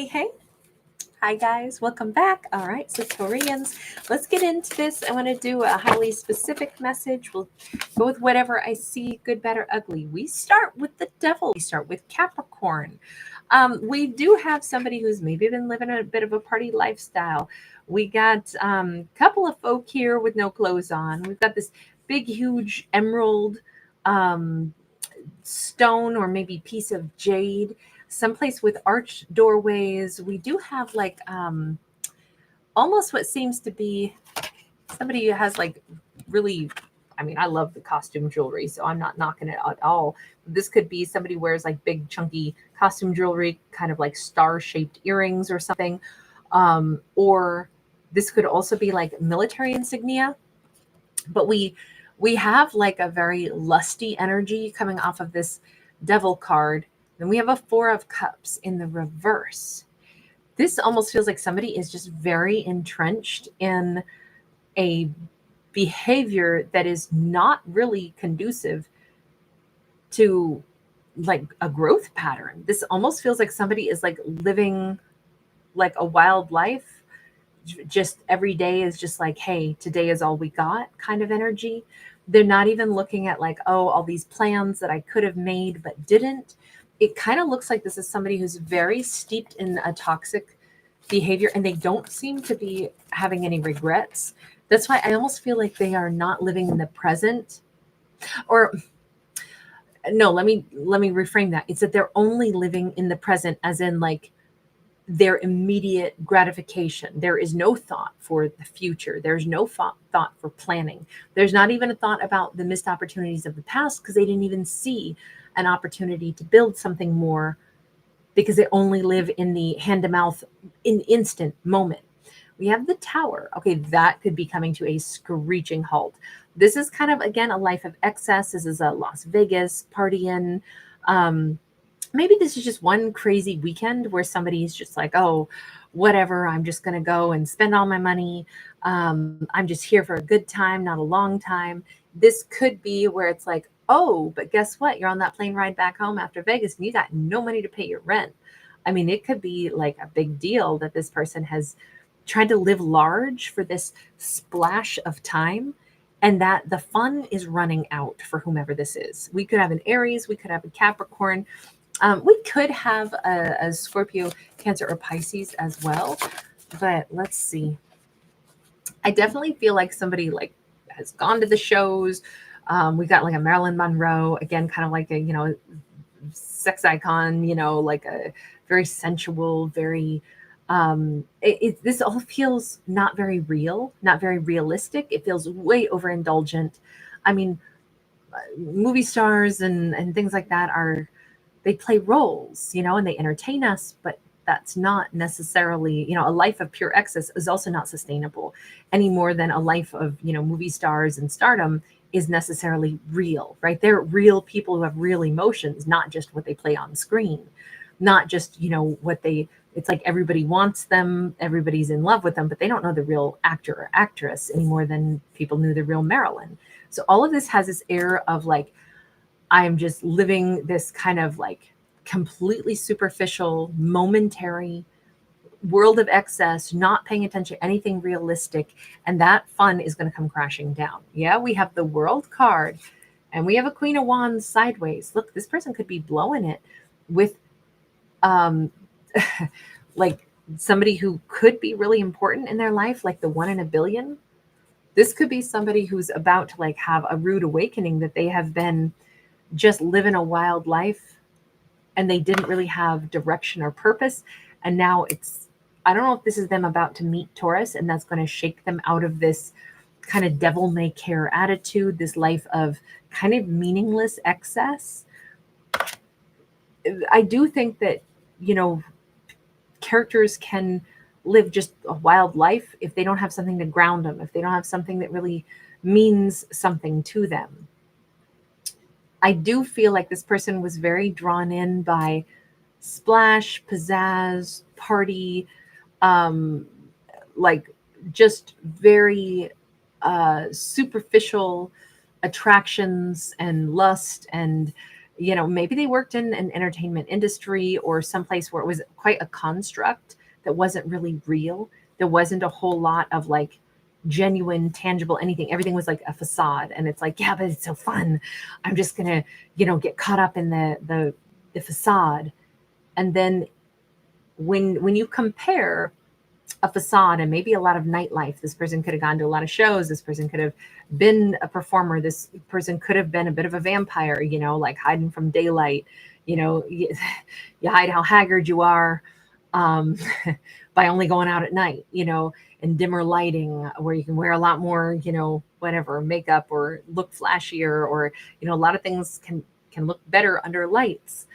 hey. Hi, guys. Welcome back. All right, so Taurians, let's get into this. I want to do a highly specific message. We'll go with whatever I see, good, bad, or ugly. We start with the devil. We start with Capricorn. We do have somebody who's maybe been living a bit of a party lifestyle. We got a couple of folk here with no clothes on. We've got this big, huge emerald um, stone or maybe piece of jade, someplace with arched doorways. We do have like almost what seems to be somebody who has like really, I mean, I love the costume jewelry, so I'm not knocking it at all. This could be somebody wears like big chunky costume jewelry, kind of like star shaped earrings or something. Or this could also be like military insignia, but we have like a very lusty energy coming off of this devil card. Then we have a four of cups in the reverse. This almost feels like somebody is just very entrenched in a behavior that is not really conducive to like a growth pattern. This almost feels like somebody is like living like a wild life. Just every day is just like, hey, today is all we got kind of energy. They're not even looking at like, oh, all these plans that I could have made but didn't. It kind of looks like this is somebody who's very steeped in a toxic behavior and they don't seem to be having any regrets. That's why I almost feel like they are not living in the present. Or no, let me reframe that. It's that they're only living in the present as in like their immediate gratification. There is no thought for the future. There's no thought for planning. There's not even a thought about the missed opportunities of the past because they didn't even see an opportunity to build something more because they only live in the hand to mouth in instant moment. We have the tower. Okay, that could be coming to a screeching halt. This is kind of, again, a life of excess. This is a Las Vegas party in. Maybe this is just one crazy weekend where somebody's just like, oh, whatever, I'm just going to go and spend all my money. I'm just here for a good time, not a long time. This could be where it's like, oh, but guess what? You're on that plane ride back home after Vegas and you got no money to pay your rent. I mean, it could be like a big deal that this person has tried to live large for this splash of time and that the fun is running out for whomever this is. We could have an Aries, we could have a Capricorn. We could have a Scorpio, Cancer, or Pisces as well. But let's see. I definitely feel like somebody like has gone to the shows. We got like a Marilyn Monroe, again, kind of like a, sex icon, like a very sensual, very, this all feels not very real, not very realistic. It feels way overindulgent. I mean, movie stars and things like that they play roles, and they entertain us, but that's not necessarily, a life of pure excess is also not sustainable any more than a life of, movie stars and stardom is necessarily real, right? They're real people who have real emotions, not just what they play on screen, not just, it's like everybody wants them, everybody's in love with them, but they don't know the real actor or actress any more than people knew the real Marilyn. So all of this has this air of like, I'm just living this kind of like completely superficial, momentary world of excess, not paying attention to anything realistic. And that fun is going to come crashing down. Yeah, we have the World card and we have a Queen of Wands sideways. Look, this person could be blowing it with like somebody who could be really important in their life, like the one in a billion. This could be somebody who's about to like have a rude awakening that they have been just living a wild life and they didn't really have direction or purpose. And now I don't know if this is them about to meet Taurus and that's going to shake them out of this kind of devil may care attitude, this life of kind of meaningless excess. I do think that, characters can live just a wild life if they don't have something to ground them, if they don't have something that really means something to them. I do feel like this person was very drawn in by splash, pizzazz, party, like just very superficial attractions and lust and You know, maybe they worked in an entertainment industry or someplace where it was quite a construct that wasn't really real. There wasn't a whole lot of like genuine, tangible anything. Everything was like a facade. And it's like, yeah, but it's so fun. I'm just gonna, get caught up in the facade. And then when you compare a facade and maybe a lot of nightlife. This person could have gone to a lot of shows. This person could have been a performer. This person could have been a bit of a vampire, like hiding from daylight. You hide how haggard you are um, by only going out at night, in dimmer lighting where you can wear a lot more, whatever, makeup or look flashier or, a lot of things can look better under lights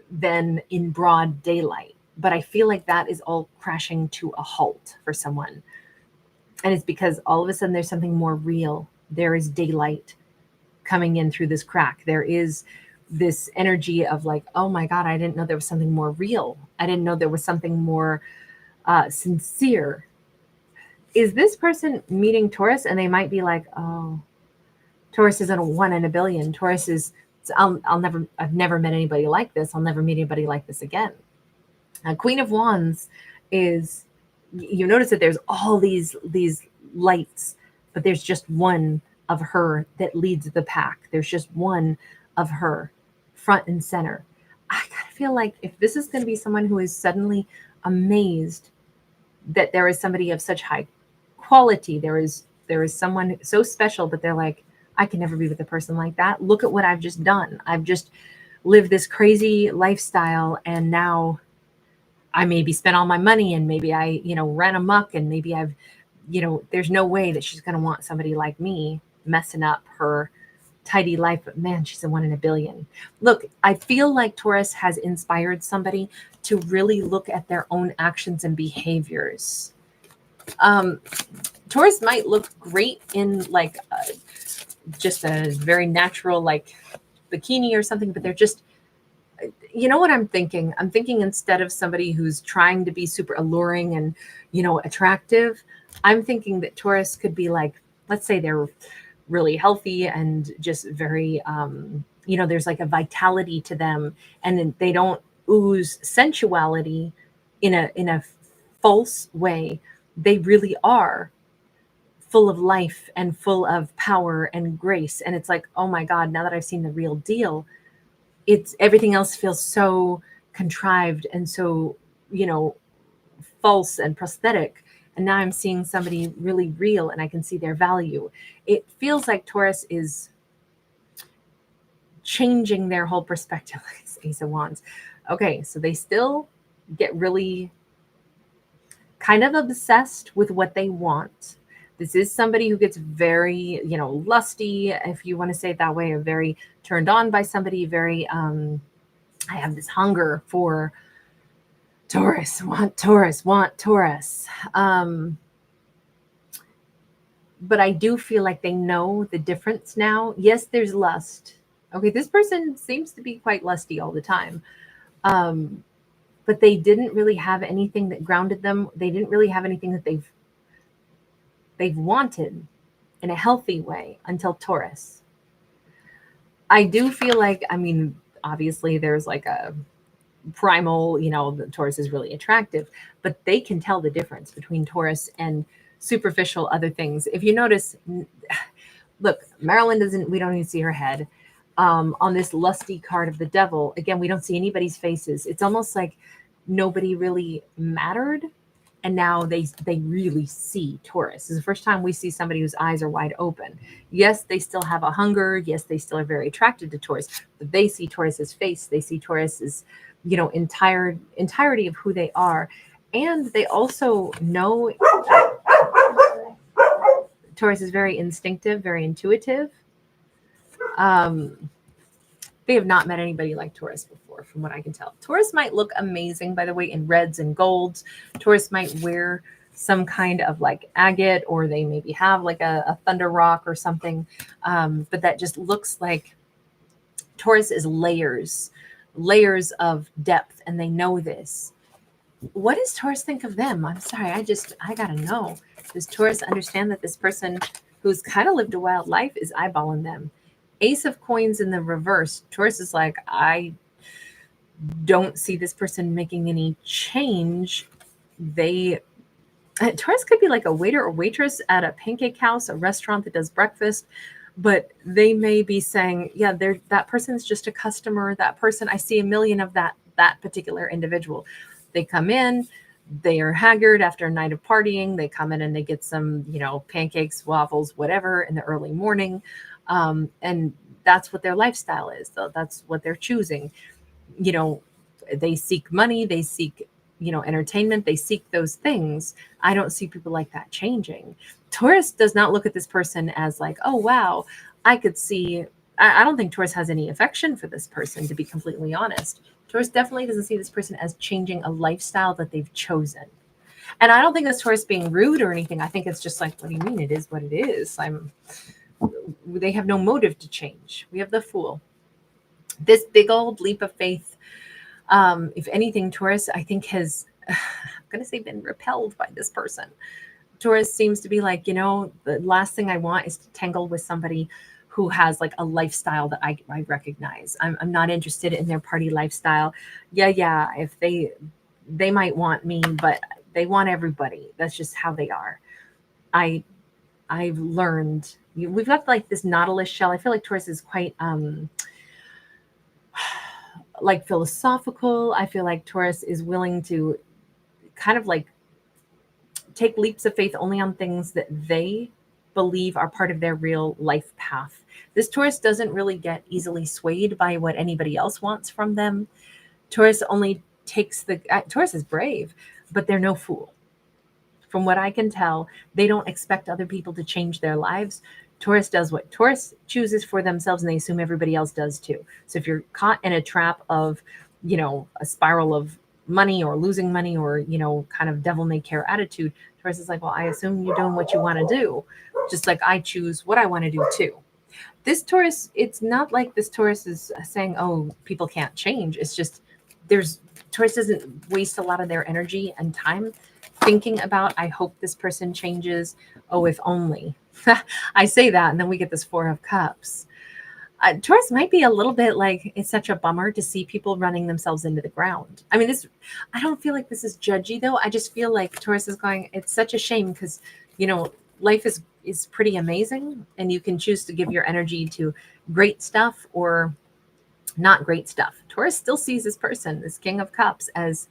than in broad daylight. But I feel like that is all crashing to a halt for someone. And it's because all of a sudden there's something more real. There is daylight coming in through this crack. There is this energy of like, oh my God, I didn't know there was something more real. I didn't know there was something more sincere. Is this person meeting Taurus and they might be like, oh, Taurus isn't a 1 in a billion. Taurus is, I've never met anybody like this. I'll never meet anybody like this again. Queen of Wands is, you notice that there's all these lights, but there's just one of her that leads the pack. There's just one of her front and center. I kind of feel like if this is going to be someone who is suddenly amazed that there is somebody of such high quality, there is someone so special, but they're like, I can never be with a person like that. Look at what I've just done. I've just lived this crazy lifestyle, and now I maybe spent all my money and maybe I, ran amok and maybe I've, there's no way that she's going to want somebody like me messing up her tidy life. But man, she's a 1 in a billion. Look, I feel like Taurus has inspired somebody to really look at their own actions and behaviors. Taurus might look great in like just a very natural, like bikini or something, but they're just, you know what I'm thinking? I'm thinking instead of somebody who's trying to be super alluring and, attractive, I'm thinking that Taurus could be like, let's say they're really healthy and just very, there's like a vitality to them, and they don't ooze sensuality in a false way. They really are full of life and full of power and grace. And it's like, oh my God, now that I've seen the real deal, it's everything else feels so contrived and so, false and prosthetic. And now I'm seeing somebody really real and I can see their value. It feels like Taurus is changing their whole perspective. Ace of Wands. Okay, so they still get really kind of obsessed with what they want. This is somebody who gets very, lusty, if you want to say it that way, or very turned on by somebody, very, I have this hunger for Taurus, want Taurus. But I do feel like they know the difference now. Yes, there's lust. Okay, this person seems to be quite lusty all the time. But they didn't really have anything that grounded them. They didn't really have anything that they've wanted in a healthy way until Taurus. I do feel like, obviously there's like a primal, the Taurus is really attractive, but they can tell the difference between Taurus and superficial other things. If you notice, look, Marilyn we don't even see her head. On this lusty card of the devil, again, we don't see anybody's faces. It's almost like nobody really mattered. And now they really see Taurus. This is the first time we see somebody whose eyes are wide open. Yes, they still have a hunger. Yes, they still are very attracted to Taurus, but they see Taurus's face. They see Taurus's, entirety of who they are. And they also know Taurus is very instinctive, very intuitive. They have not met anybody like Taurus before, from what I can tell. Taurus might look amazing, by the way, in reds and golds. Taurus might wear some kind of like agate, or they maybe have like a thunder rock or something. But that just looks like Taurus is layers of depth, and they know this. What does Taurus think of them? I'm sorry, I gotta know. Does Taurus understand that this person who's kind of lived a wild life is eyeballing them? Ace of Coins in the reverse, Taurus is like, I don't see this person making any change. Taurus could be like a waiter or waitress at a pancake house, a restaurant that does breakfast, but they may be saying, yeah, that person's just a customer. That person, I see a million of that particular individual. They come in, they are haggard after a night of partying. They come in and they get some, pancakes, waffles, whatever in the early morning. And that's what their lifestyle is. So that's what they're choosing. They seek money, they seek, entertainment, they seek those things. I don't see people like that changing. Taurus does not look at this person as like, oh, wow, I could see. I don't think Taurus has any affection for this person, to be completely honest. Taurus definitely doesn't see this person as changing a lifestyle that they've chosen. And I don't think that's Taurus being rude or anything. I think it's just like, what do you mean? It is what it is. They have no motive to change. We have the Fool. This big old leap of faith. If anything, Taurus, I think I'm going to say been repelled by this person. Taurus seems to be like, the last thing I want is to tangle with somebody who has like a lifestyle that I recognize. I'm not interested in their party lifestyle. Yeah. If they might want me, but they want everybody. That's just how they are. I've learned, we've got like this nautilus shell. I feel like Taurus is quite, like philosophical. I feel like Taurus is willing to kind of like take leaps of faith only on things that they believe are part of their real life path. This Taurus doesn't really get easily swayed by what anybody else wants from them. Taurus only takes Taurus is brave, but they're no fool. From what I can tell, they don't expect other people to change their lives. Taurus does what Taurus chooses for themselves, and they assume everybody else does too. So if you're caught in a trap of, a spiral of money or losing money or, kind of devil may care attitude, Taurus is like, well, I assume you're doing what you want to do, just like I choose what I want to do too. This Taurus, it's not like this Taurus is saying, oh, people can't change. It's just Taurus doesn't waste a lot of their energy and time thinking about, I hope this person changes. Oh, if only. I say that, and then we get this Four of Cups. Taurus might be a little bit like, it's such a bummer to see people running themselves into the ground. I mean, I don't feel like this is judgy though. I just feel like Taurus is going, it's such a shame because, life is pretty amazing, and you can choose to give your energy to great stuff or not great stuff. Taurus still sees this person, this King of Cups, as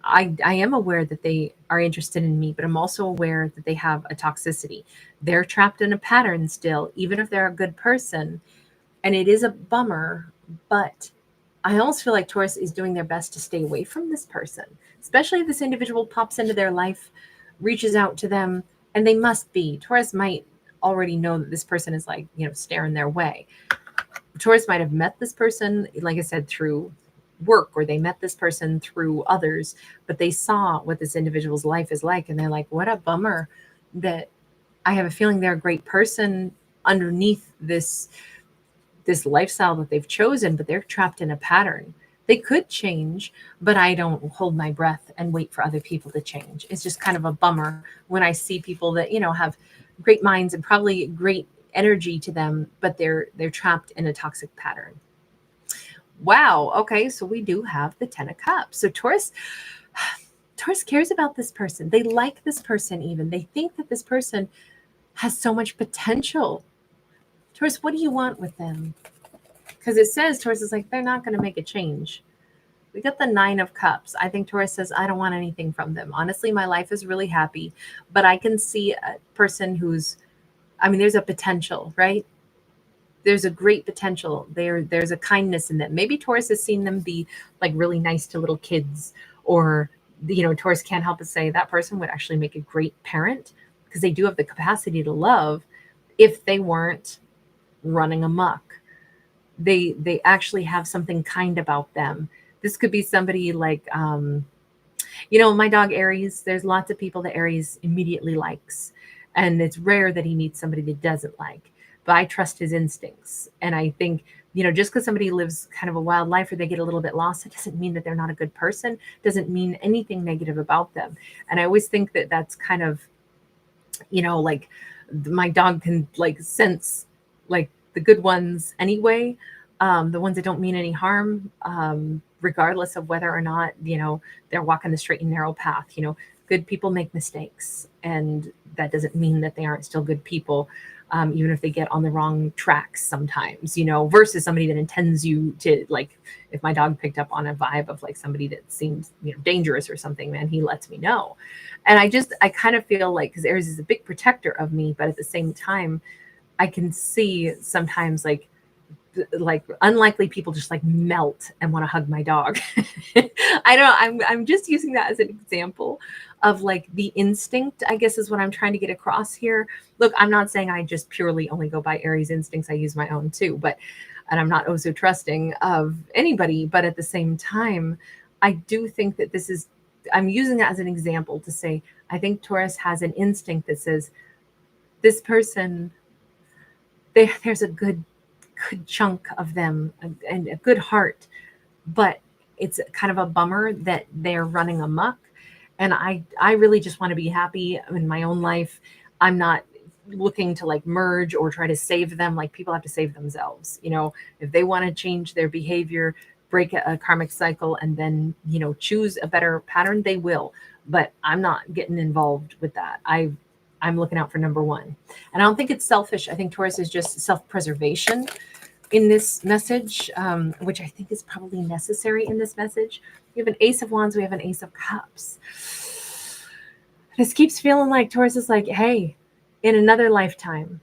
I am aware that they are interested in me, but I'm also aware that they have a toxicity. They're trapped in a pattern still, even if they're a good person. And it is a bummer, but I almost feel like Taurus is doing their best to stay away from this person, especially if this individual pops into their life, reaches out to them, and they must be. Taurus might already know that this person is like, staring their way. Taurus might have met this person, like I said, through work, or they met this person through others, but they saw what this individual's life is like, and they're like, what a bummer that I have a feeling they're a great person underneath this lifestyle that they've chosen, but they're trapped in a pattern. They could change, but I don't hold my breath and wait for other people to change. It's just kind of a bummer when I see people that, have great minds and probably great energy to them, but they're trapped in a toxic pattern. Wow. Okay. So we do have the 10 of Cups. So Taurus cares about this person. They like this person even. They think that this person has so much potential. Taurus, what do you want with them? Because it says Taurus is like, they're not going to make a change. We got the 9 of Cups. I think Taurus says, I don't want anything from them. Honestly, my life is really happy, but I can see a person there's a potential, right? There's a great potential. There's a kindness in them. Maybe Taurus has seen them be like really nice to little kids, or, Taurus can't help but say that person would actually make a great parent, because they do have the capacity to love if they weren't running amok. They actually have something kind about them. This could be somebody like, my dog Aries, there's lots of people that Aries immediately likes, and it's rare that he meets somebody that doesn't like, but I trust his instincts. And I think, just because somebody lives kind of a wild life or they get a little bit lost, it doesn't mean that they're not a good person, doesn't mean anything negative about them. And I always think that that's kind of, like my dog can like sense like the good ones anyway, the ones that don't mean any harm, regardless of whether or not, they're walking the straight and narrow path. Good people make mistakes, and that doesn't mean that they aren't still good people, even if they get on the wrong tracks sometimes, versus somebody that intends you to, like, if my dog picked up on a vibe of like somebody that seems, dangerous or something, man, he lets me know. And I kind of feel like, because Aries is a big protector of me, but at the same time, I can see sometimes like unlikely people just like melt and want to hug my dog. I don't I'm just using that as an example of like the instinct, I guess, is what I'm trying to get across here. Look, I'm not saying I just purely only go by Aries instincts. I use my own too, and I'm not so trusting of anybody, but at the same time, I do think that I'm using that as an example to say, I think Taurus has an instinct that says this person, there's a good chunk of them and a good heart, but it's kind of a bummer that they're running amok. And I really just want to be happy in my own life. I'm not looking to like merge or try to save them. Like, people have to save themselves. If they want to change their behavior, break a karmic cycle, and then, choose a better pattern, they will. But I'm not getting involved with that. I'm looking out for number one. And I don't think it's selfish. I think Taurus is just self-preservation in this message, which I think is probably necessary in this message. We have an Ace of Wands. We have an Ace of Cups. This keeps feeling like Taurus is like, hey, in another lifetime,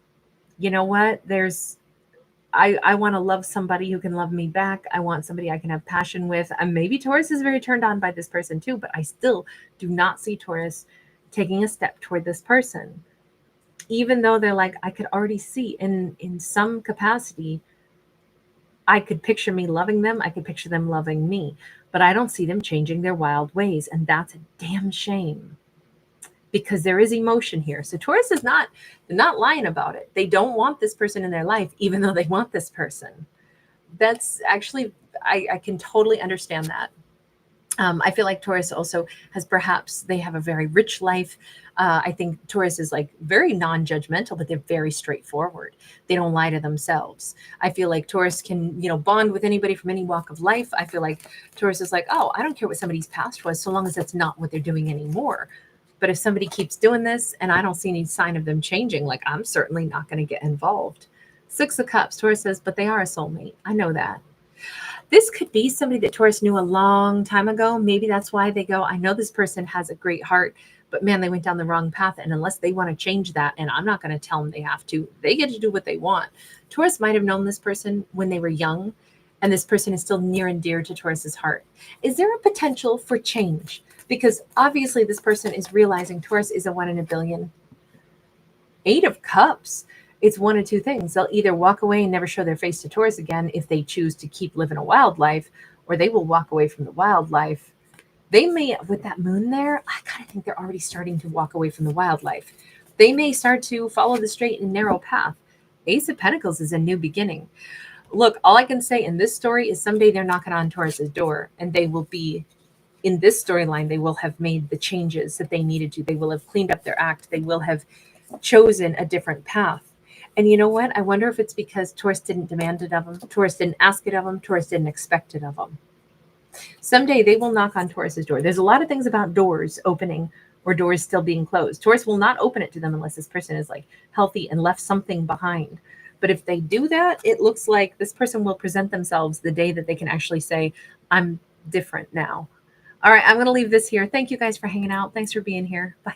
you know what? I want to love somebody who can love me back. I want somebody I can have passion with. And maybe Taurus is very turned on by this person too, but I still do not see Taurus taking a step toward this person. Even though they're like, I could already see in some capacity, I could picture me loving them. I could picture them loving me, but I don't see them changing their wild ways. And that's a damn shame, because there is emotion here. So Taurus is not lying about it. They don't want this person in their life, even though they want this person. That's actually, I can totally understand that. I feel like Taurus also has, perhaps they have a very rich life. I think Taurus is like very non-judgmental, but they're very straightforward. They don't lie to themselves. I feel like Taurus can, bond with anybody from any walk of life. I feel like Taurus is like, oh, I don't care what somebody's past was, so long as that's not what they're doing anymore. But if somebody keeps doing this and I don't see any sign of them changing, like, I'm certainly not going to get involved. Six of Cups, Taurus says, but they are a soulmate. I know that. This could be somebody that Taurus knew a long time ago. Maybe that's why they go, I know this person has a great heart, but man, they went down the wrong path. And unless they want to change that, and I'm not going to tell them they have to, they get to do what they want. Taurus might have known this person when they were young, and this person is still near and dear to Taurus's heart. Is there a potential for change? Because obviously this person is realizing Taurus is a 1 in a billion. Eight of Cups. It's one of two things. They'll either walk away and never show their face to Taurus again if they choose to keep living a wild life, or they will walk away from the wild life. They may, with that moon there, I kind of think they're already starting to walk away from the wild life. They may start to follow the straight and narrow path. Ace of Pentacles is a new beginning. Look, all I can say in this story is someday they're knocking on Taurus's door, and they will be, in this storyline, they will have made the changes that they needed to. They will have cleaned up their act. They will have chosen a different path. And you know what? I wonder if it's because Taurus didn't demand it of them. Taurus didn't ask it of them. Taurus didn't expect it of them. Someday they will knock on Taurus's door. There's a lot of things about doors opening or doors still being closed. Taurus will not open it to them unless this person is like healthy and left something behind. But if they do that, it looks like this person will present themselves the day that they can actually say, I'm different now. All right, I'm going to leave this here. Thank you guys for hanging out. Thanks for being here. Bye.